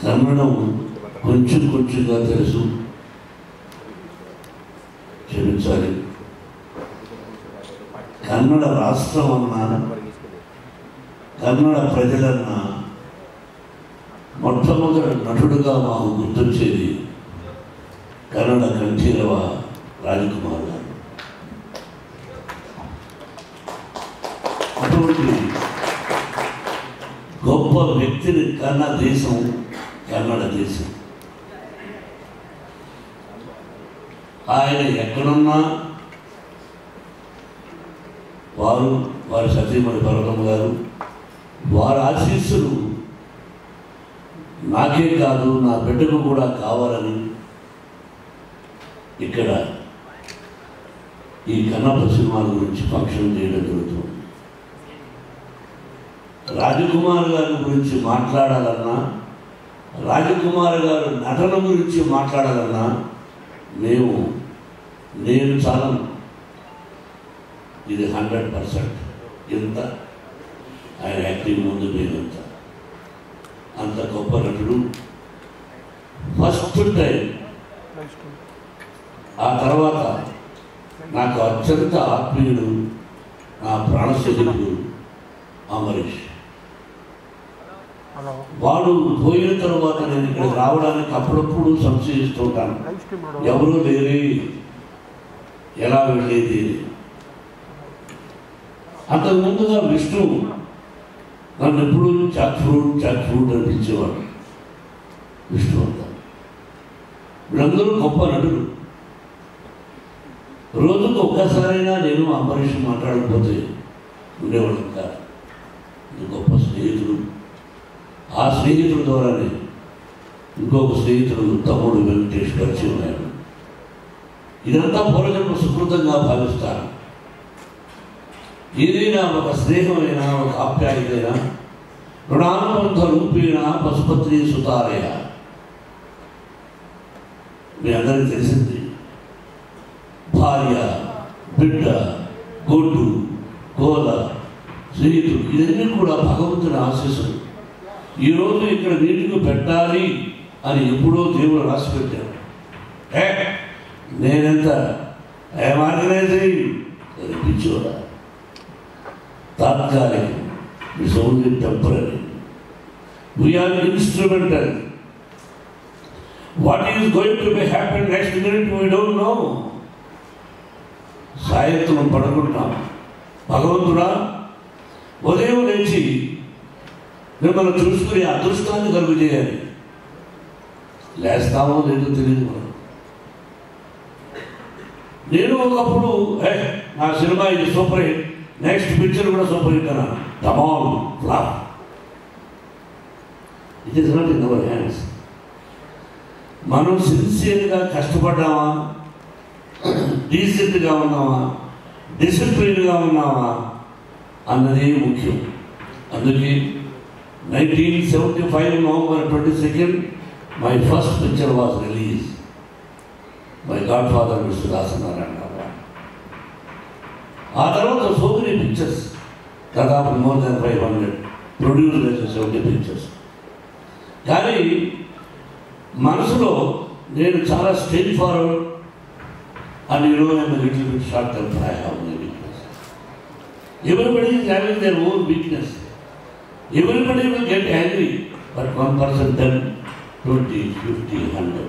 కన్నడం కొంచెం కొంచెంగా తెలుసు, క్షమించాలి. కన్నడ రాష్ట్రం అన్నా, కన్నడ ప్రజలన్నా మొట్టమొదటి నటుడుగా మాకు గుర్తొచ్చేది కన్నడ కంఠీరవ రాజకుమార్ గారు. అటువంటి గొప్ప వ్యక్తిని కన్న దేశం కన్నడ దేశం. ఆయన ఎక్కడున్నా వారి సతీమణి పర్వతమ్మ గారు వారి ఆశీస్సులు నాకే కాదు నా బిడ్డకు కూడా కావాలని ఇక్కడ ఈ కన్నప్ప సినిమాల గురించి ఫంక్షన్ చేయడం జరుగుతుంది. రాజకుమార్ గారి గురించి మాట్లాడాలన్నా, రాజకుమార్ గారు నటన గురించి మాట్లాడాలన్నా నేను చాలా ఇది 100%. ఎంత ఆయన యాక్టింగ్ ముందు నేనంత అంత గొప్ప నటుడు. ఫస్ట్ టైం ఆ తర్వాత నాకు అత్యంత ఆత్మీయుడు నా ప్రాణశక్తుడు అమరీష్. వాడు పోయిన తర్వాత నేను ఇక్కడికి రావడానికి అప్పుడప్పుడు సంశయిస్తుంటాను, ఎవరూ లేరే, ఎలా వెళ్ళేది. అంతకు ముందుగా విష్ణు నన్ను ఎప్పుడు చాక్ ఫ్రూట్ అనిపించేవాడు. విష్ణు అంతా వీళ్ళందరూ గొప్ప నటుడు. రోజుకు ఒక్కసారైనా నేను అంబరీష్ మాట్లాడకపోతే ఉండేవాడు కాదు. గొప్ప స్నేహితుడు. ఆ స్నేహితుడి ద్వారానే ఇంకొక స్నేహితుడు తమ్ముడు వెంకటేష్ పరిచయం అయ్యాడు. ఇదంతా పూర్వజన్మ సుకృతంగా భావిస్తాను. ఏదైనా ఒక స్నేహమైనా, ఒక ఆప్యాయతైనా రుణానుబంధ రూపేణ పశుపత్ని సుతారయ. మీ అందరికీ తెలిసింది, భార్య, బిడ్డ, గొడ్డు, గోద, స్నేహితుడు, ఇవన్నీ కూడా భగవంతుని ఆశీస్సులు. ఈరోజు ఇక్కడ నీటికి పెట్టాలి అని ఎప్పుడో దేవుడు రాసి పెట్టాడు. నేనెంత అనిపించోడా, తాత్కాలికం, it's only temporary, we are instrumental. What is going to be happen next minute we don't know. సాయంత్రం పడుకుంటాం, భగవంతుడా ఉదయం లేచి మిమ్మల్ని చూసుకుని అదృష్టాన్ని కలుగు చేయాలి. లేస్తామో లేదో తెలియదు మనం. నేను ఒకప్పుడు నా సినిమా ఇది సూపర్ హిట్, నెక్స్ట్ పిక్చర్ కూడా సూపర్ హిట్ అన్నా, టమాల్ flop. It is not in our hands. మనం సిన్సియర్గా కష్టపడ్డామా, డీసెంట్గా ఉన్నామా, డిసిప్లిన్గా ఉన్నామా అన్నదే ముఖ్యం. అందుకే 1975 November 22nd my first picture was released. My godfather Mr. Dasanarayana. ఆ తర్వాత so many pictures, దాదాపు more than 500 produced as 70 pictures. కానీ మనసులో నేను చాలా straight forward and you know I'm a little bit short tempered. I have my weakness. Everybody is having their own weakness. Everybody will get angry, but one person 10, 20, 50, 100.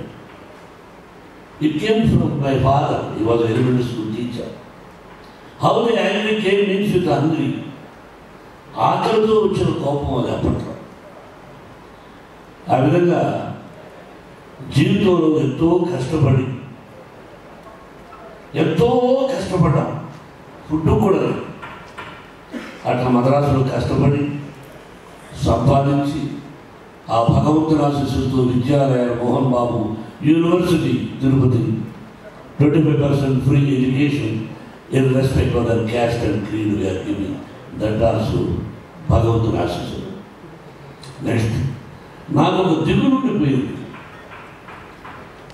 It came from my father. He was an elementary school teacher. How the angry came means with hungry. ఆకలితో వచ్చిన కోపం అది అప్పట్లో. ఆ విధంగా జీవితంలో ఎంతో కష్టపడ్డాం. ఫుడ్ కూడా అట్లా మద్రాసులో కష్టపడి సంపాదించి ఆ భగవంతుని ఆశీస్సులతో విద్యాలయాలు, Mohan Babu university Tirupati, 25% free education in respect of their caste and creed we are giving. That also భగవంతుని ఆశీస్సులు. నెక్స్ట్ నాకు ఒక దిగులు ఉండిపోయింది.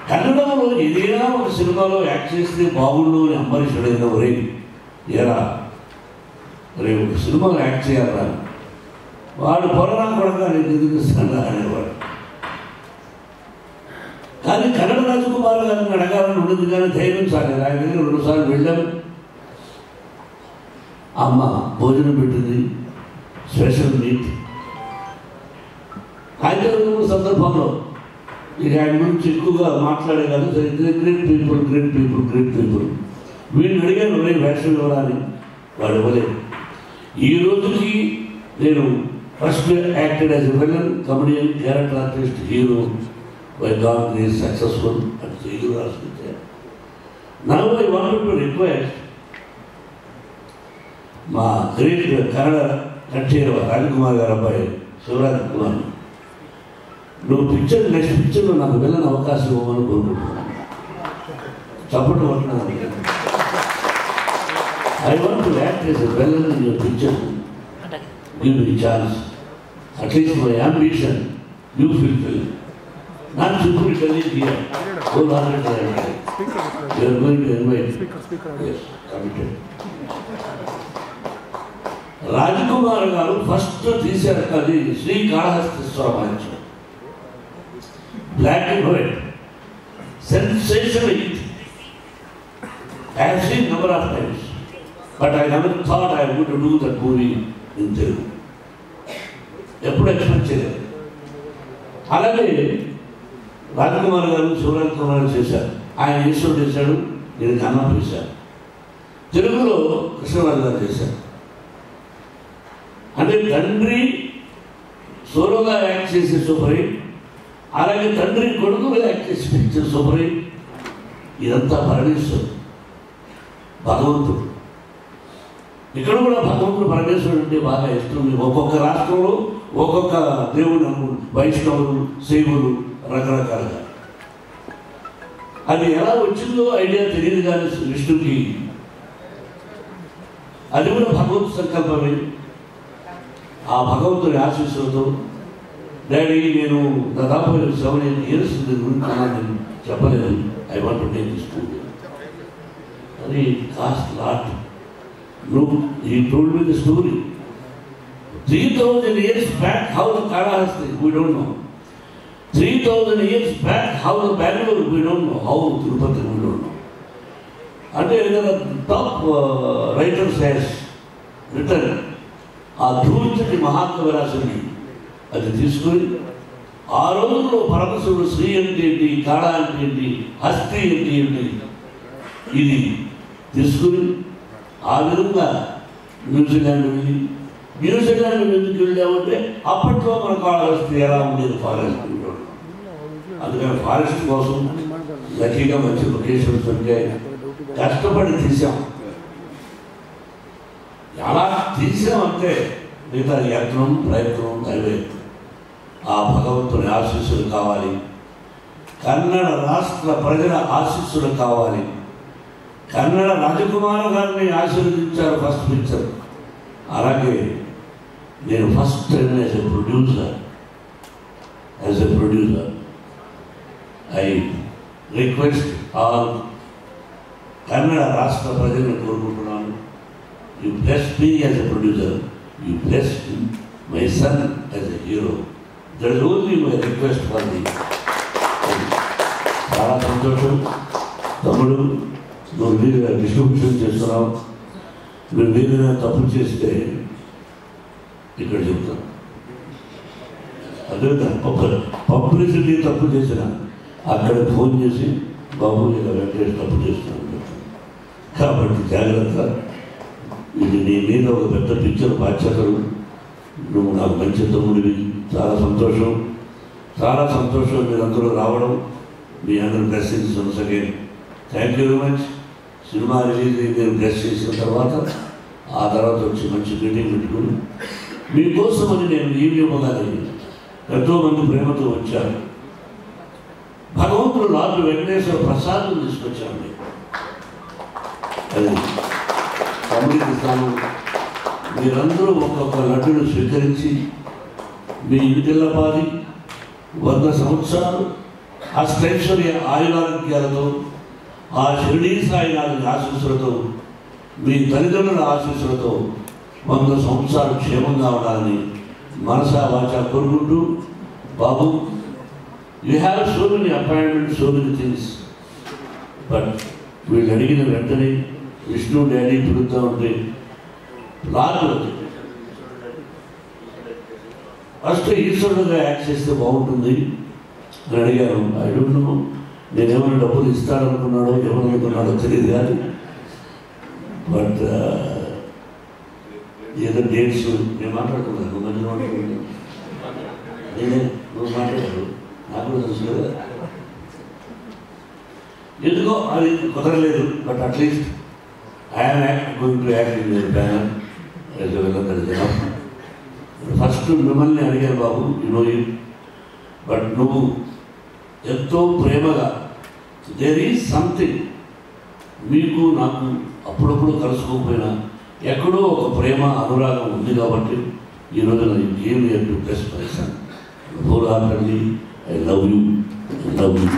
కన్నడంలో ఏదైనా ఒక సినిమాలో యాక్ట్ చేస్తే బాగుండు అని అంబరీష్ అడిగిన ఒరే ఏరా రేపు ఒక సినిమాలో యాక్ట్ చేయాలా, వాడు పొరనా కొడక నేను ఎందుకు ఇస్తాను అనేవాడు. కానీ కన్నడ రాజకుమార్ గారిని అడగాలని ఉండదు, కానీ ధైర్యం సాగదు. ఆయన దగ్గర 2 సార్లు వెళ్ళాము. అమ్మ భోజనం పెట్టింది, స్పెషల్ మీట్. ఆయన సందర్భంలో ఇక ఆయన గురించి ఎక్కువగా మాట్లాడే కాదు. Great people, great people, great people. వీడిని అడిగాను వేషం ఇవ్వడానికి, వాడు ఇవ్వలేదు. ఈ రోజుకి నేను first acted as a villain, comedian, character artist, hero. By God he is successful and hero also there. Now I wanted to request మా గ్రేట్ కన్నడ కచేరి రాజకుమార్ గారు అబ్బాయి శివరాజ్ కుమార్, నువ్వు నెక్స్ట్ పిక్చర్లో నాకు వెళ్ళని అవకాశం ఇవ్వమని కోరుకుంటున్నాను. చప్పట్లు కొట్టున్నాను. I want to act as a villain in your picture. Give me a chance. At least my ambition you fulfill. Not simply telling here, wholeheartedly you are going to invite. Yes, committed. Rajkumar గారు first తీశారు అది శ్రీకాళహస్తీశ్వర మహోత్సవం, black and white, sensational hit. I have seen number of times, but I never thought I would do that movie in Telugu. ఎప్పుడు expect చేయలేదు. అలాగే రాజకుమార్ గారు శివరాజ్ కుమార్ చేశారు. ఆయన ఈశ్వరుడు చేశాడు, నేను కన్నం చేశాను. తెలుగులో కృష్ణరాజు గారు చేశారు. అంటే తండ్రి సోలోగా యాక్ట్ చేసే సూపర్ హిట్, అలాగే తండ్రి కొడుకుగా యాక్ట్ చేసి పిక్చర్ సూపర్ హిట్. ఇదంతా పరమేశ్వరుడు, భగవంతుడు. ఇక్కడ కూడా భగవంతుడు పరమేశ్వరుడు అంటే బాగా ఇష్టం. ఒక్కొక్క రాష్ట్రంలో ఒక్కొక్క దేవుడు, వైష్ణవులు, శైవులు, రకరకాలుగా. అది ఎలా వచ్చిందో ఐడియా తెలియదు, కానీ విష్ణుకి అది కూడా భగవంతు సంకల్పమే. ఆ భగవంతుడి ఆశీస్సులతో డాడీ నేను దాదాపు 7-8 years నేను చెప్పలేదు. I want to take this studio అని cost lot. He told me the story. 3,000 years back, how the Kalahasti, we don't know. 3,000 years back, how the Bangalore, we don't know. How Tirupati, we don't know. And there are top writers has written ఆ ధ్రువంచటి మహాత్మరాశుని అది తీసుకుని ఆ రోజుల్లో పరమశివుడు శ్రీ అంటే ఏంటి, కాళ అంటే ఏంటి, హస్తి అంటే ఏంటి, ఇది తీసుకుని ఆ విధంగా న్యూజిలాండ్ వెళ్ళి, న్యూజిలాండ్ ఎందుకు వెళ్ళామంటే అప్పట్లో మన కాళహస్తి ఎలా ఉండేది, ఫారెస్ట్. అందుకని ఫారెస్ట్ కోసం లక్కీగా మంచి లొకేషన్స్ ఉంటాయి, కష్టపడి తీసాం. ఎలా తీసామంటే మిగతా యత్నం ప్రయత్నం దైవయత్నం. ఆ భగవంతుని ఆశీస్సులు కావాలి, కన్నడ రాష్ట్ర ప్రజల ఆశీస్సులు కావాలి. కన్నడ రాజకుమార్ గారిని ఆశీర్వదించారు ఫస్ట్ పిక్చర్. అలాగే నేను first time as a producer I request all Kannada రాష్ట్ర ప్రజలను కోరుకుంటున్నాను, you bless me as a producer, you bless my son as a hero. That is only my request for me. చాలా సంతోషం తమ్ముడు, నువ్వు వీలుగా డిస్ట్రిబ్యూషన్ చేస్తున్నావు. మీరు వీలుగా తప్పు చేస్తే ఇక్కడ చెప్తాను. అదే పబ్లిసిటీ తప్పు చేసిన అక్కడ ఫోన్ చేసి బాబు ఇలా వెంకటేష్ తప్పు చేస్తున్నాను కాబట్టి జాగ్రత్త. ఇది నీ మీద ఒక పెద్ద పిక్చర్ బాధ్యతలు. నువ్వు నాకు మంచి తమ్ముడివి. చాలా సంతోషం, చాలా సంతోషం మీరందరూ రావడం. మీ అందరూ blessings once again. Thank you very much. Cinema release నేను బ్లెస్ చేసిన తర్వాత ఆ తర్వాత వచ్చి మంచి మీటింగ్ పెట్టుకుని మీకోసమని నేను ఏమి ఇవ్వగానే ఎంతోమంది ప్రేమతో వచ్చారు. భగవంతుడు లార్డ్ వెంకటేశ్వర ప్రసాదం తీసుకొచ్చాను. అది కమిటీ స్థానం. మీరందరూ ఒక్కొక్క లడ్డును స్వీకరించి మీ ఇంటిల్లపాది 100 సంవత్సరాలు అష్టైశ్వర్య ఆయురారోగ్యాలతో, ఆ షిరిడీ సాయినాథుని ఆశీస్సులతో, మీ తల్లిదండ్రుల ఆశీస్సులతో 100 సంవత్సరాలు క్షేమంగా ఉండాలని మనసా వాచా కోరుకుంటూ, Babu you have so many appointments, so many things. But వీళ్ళు అడిగిన వెంటనే విష్ణు డాడీ పిలుస్తూ ఉంటే రాదు. ఫస్ట్ ఈశ్వరుడుగా యాక్ట్ చేస్తే బాగుంటుంది అని అడిగాను. ఐ డోంట్ నో, నేనేమైనా డబ్బులు ఇస్తాడనుకున్నాడో ఏమనుకున్నాడో తెలియదు కానీ, బట్ ఏదో డేట్స్ నేను మాట్లాడుకున్నాను. మధ్య నేనే నువ్వు మాట్లాడారు, నాకు కూడా తెలుసు కదా. ఎందుకో అది కుదరలేదు. But at least I'm going to act in your banner as well. First మిమ్మల్ని అడిగాను, బాబు యు నో యూ, బట్ నువ్వు ఎంతో ప్రేమగా దేర్ ఈజ్ సంథింగ్, మీకు నాకు అప్పుడప్పుడు కలుసుకోకపోయినా ఎక్కడో ఒక ప్రేమ అనురాగం ఉంది కాబట్టి ఈరోజు నాకు game here to press my son whole heartedly. I love you, I love you.